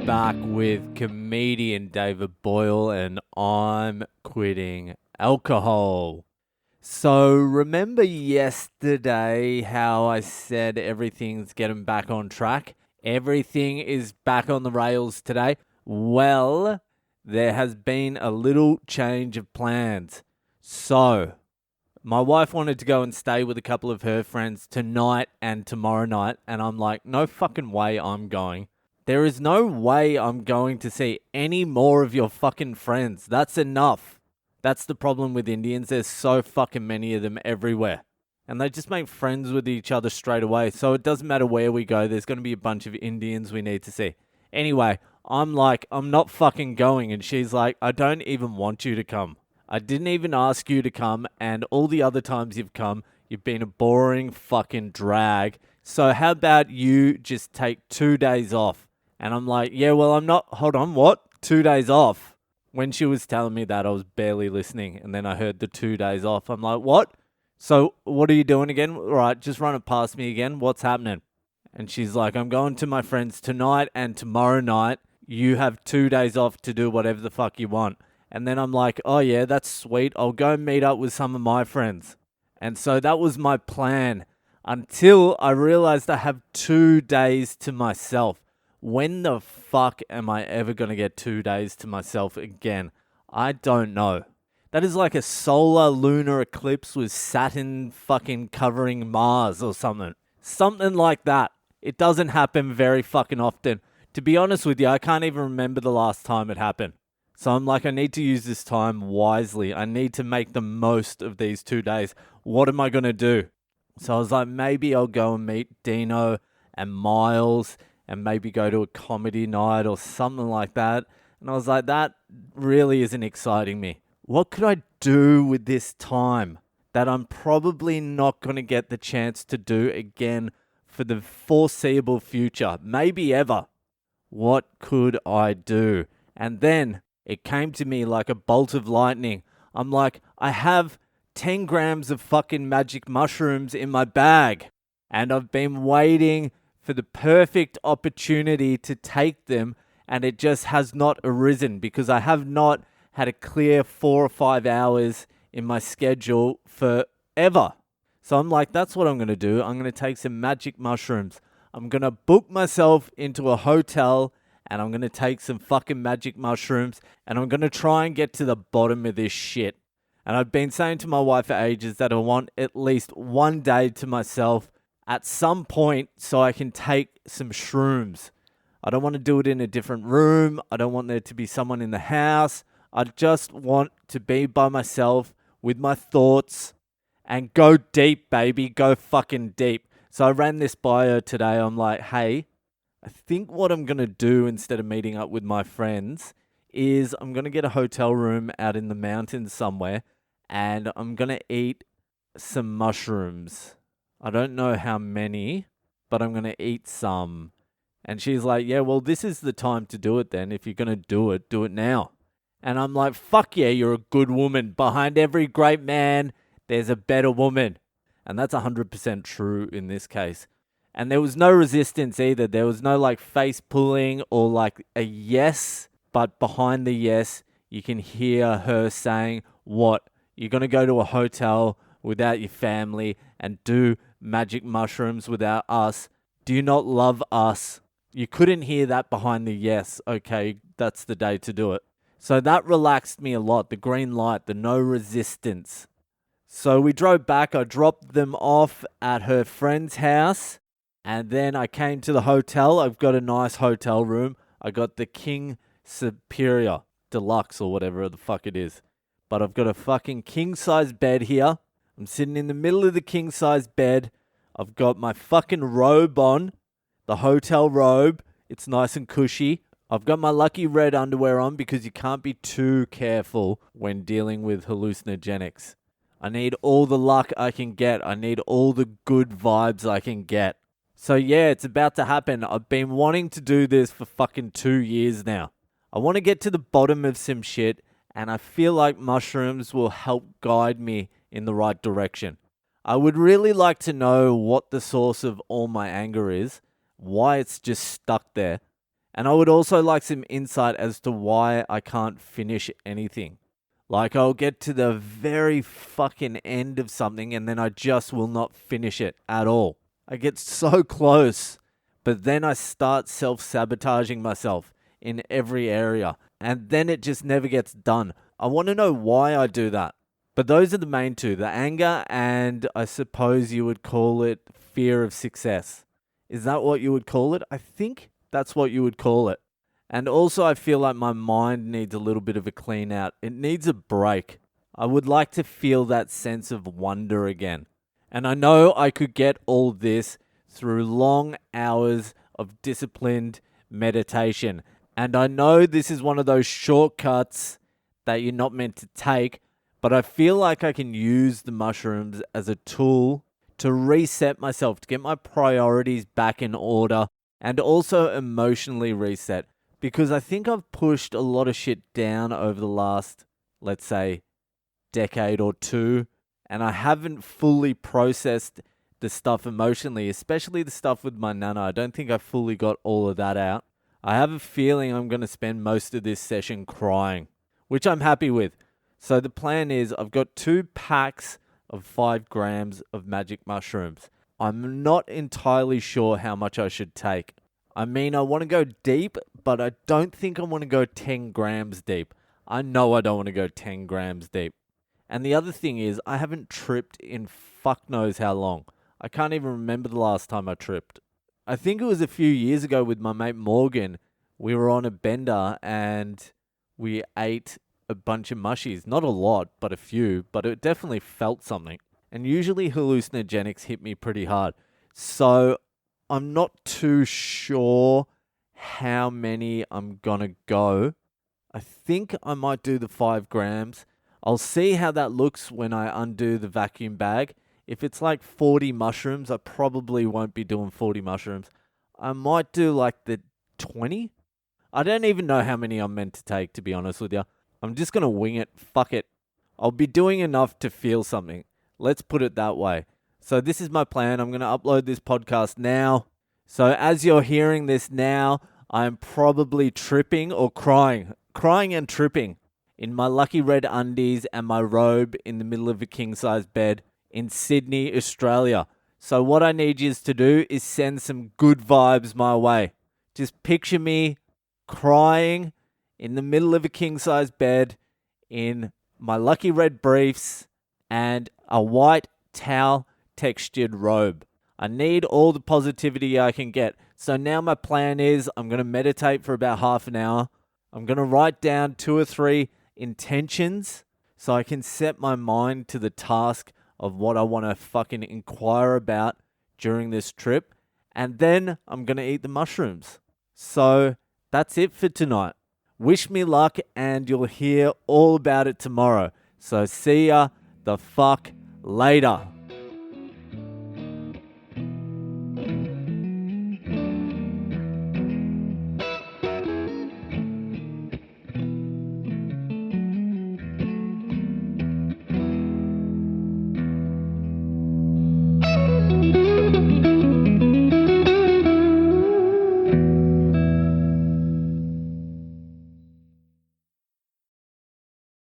back with comedian David Boyle, and I'm quitting alcohol. So, remember yesterday how I said everything's getting back on track? Everything is back on the rails today. Well, there has been a little change of plans. So, my wife wanted to go and stay with a couple of her friends tonight and tomorrow night, and I'm like, no fucking way I'm going. There is no way I'm going to see any more of your fucking friends. That's enough. That's the problem with Indians. There's so fucking many of them everywhere. And they just make friends with each other straight away. So it doesn't matter where we go. There's going to be a bunch of Indians we need to see. Anyway, I'm like, I'm not fucking going. And she's like, I don't even want you to come. I didn't even ask you to come. And all the other times you've come, you've been a boring fucking drag. So how about you just take 2 days off? And I'm like, yeah, well, I'm not. Hold on, what? 2 days off? When she was telling me that, I was barely listening. And then I heard the 2 days off. I'm like, what? So what are you doing again? All right, just run it past me again. What's happening? And she's like, I'm going to my friends tonight and tomorrow night. You have 2 days off to do whatever the fuck you want. And then I'm like, oh yeah, that's sweet. I'll go meet up with some of my friends. And so that was my plan until I realized I have 2 days to myself. When the fuck am I ever going to get 2 days to myself again? I don't know. That is like a solar lunar eclipse with Saturn fucking covering Mars or something. Something like that. It doesn't happen very fucking often. To be honest with you, I can't even remember the last time it happened. So I'm like, I need to use this time wisely. I need to make the most of these 2 days. What am I going to do? So I was like, maybe I'll go and meet Dino and Miles and maybe go to a comedy night or something like that. And I was like, that really isn't exciting me. What could I do with this time that I'm probably not going to get the chance to do again for the foreseeable future? Maybe ever. What could I do? And then it came to me like a bolt of lightning. I'm like, I have 10 grams of fucking magic mushrooms in my bag. And I've been waiting for the perfect opportunity to take them, and it just has not arisen because I have not had a clear 4 or 5 hours in my schedule forever. So I'm like, that's what I'm going to do. I'm going to take some magic mushrooms. I'm going to book myself into a hotel, and I'm going to take some fucking magic mushrooms, and I'm going to try and get to the bottom of this shit. And I've been saying to my wife for ages that I want at least 1 day to myself at some point so I can take some shrooms. I don't want to do it in a different room. I don't want there to be someone in the house. I just want to be by myself with my thoughts and go deep, baby. Go fucking deep. So I ran this by her today. I'm like, hey, I think what I'm going to do instead of meeting up with my friends is I'm going to get a hotel room out in the mountains somewhere and I'm going to eat some mushrooms. I don't know how many, but I'm going to eat some. And she's like, yeah, well, this is the time to do it then. If you're going to do it now. And I'm like, fuck yeah, you're a good woman. Behind every great man, there's a better woman. And that's 100% true in this case. And there was no resistance either. There was no like face pulling or like a yes. But behind the yes, you can hear her saying, what? You're going to go to a hotel without your family and do magic mushrooms without us? Do you not love us? You couldn't hear that behind the yes. Okay, that's the day to do it. So that relaxed me a lot. The green light, the no resistance. So we drove back. I dropped them off at her friend's house. And then I came to the hotel. I've got a nice hotel room. I got the King Superior Deluxe or whatever the fuck it is. But I've got a fucking king-size bed here. I'm sitting in the middle of the king-size bed. I've got my fucking robe on, the hotel robe. It's nice and cushy. I've got my lucky red underwear on because you can't be too careful when dealing with hallucinogenics. I need all the luck I can get. I need all the good vibes I can get. So yeah, it's about to happen. I've been wanting to do this for fucking 2 years now. I want to get to the bottom of some shit, and I feel like mushrooms will help guide me in the right direction. I would really like to know what the source of all my anger is, why it's just stuck there, And I would also like some insight as to why I can't finish anything. Like, I'll get to the very fucking end of something and then I just will not finish it at all. I get so close, but then I start self-sabotaging myself in every area, and then it just never gets done. I want to know why I do that. But those are the main two, the anger and I suppose you would call it fear of success. Is that what you would call it? I think that's what you would call it. And also I feel like my mind needs a little bit of a clean out. It needs a break. I would like to feel that sense of wonder again. And I know I could get all this through long hours of disciplined meditation. And I know this is one of those shortcuts that you're not meant to take, but I feel like I can use the mushrooms as a tool to reset myself, to get my priorities back in order, and also emotionally reset. Because I think I've pushed a lot of shit down over the last, let's say, decade or two, and I haven't fully processed the stuff emotionally, especially the stuff with my nana. I don't think I fully got all of that out. I have a feeling I'm going to spend most of this session crying, which I'm happy with. So the plan is I've got 2 packs of 5 grams of magic mushrooms. I'm not entirely sure how much I should take. I mean, I want to go deep, but I don't think I want to go 10 grams deep. I know I don't want to go 10 grams deep. And the other thing is, I haven't tripped in fuck knows how long. I can't even remember the last time I tripped. I think it was a few years ago with my mate Morgan. We were on a bender and we ate a bunch of mushies. Not a lot, but a few. But it definitely felt something. And usually hallucinogenics hit me pretty hard. So I'm not too sure how many I'm gonna go. I think I might do the 5 grams. I'll see how that looks when I undo the vacuum bag. If it's like 40 mushrooms, I probably won't be doing 40 mushrooms. I might do like the 20. I don't even know how many I'm meant to take, to be honest with you. I'm just gonna wing it. Fuck it. I'll be doing enough to feel something. Let's put it that way. So this is my plan. I'm going to upload this podcast now. So as you're hearing this now, I'm probably tripping or crying and tripping in my lucky red undies and my robe in the middle of a king-size bed in Sydney, Australia. So what I need you to do is send some good vibes my way. Just picture me crying in the middle of a king-size bed in my lucky red briefs and a white towel textured robe. I need all the positivity I can get. So now my plan is I'm going to meditate for about half an hour. I'm going to write down 2 or 3 intentions so I can set my mind to the task of what I want to fucking inquire about during this trip. And then I'm going to eat the mushrooms. So that's it for tonight. Wish me luck and you'll hear all about it tomorrow. So see ya the fuck later.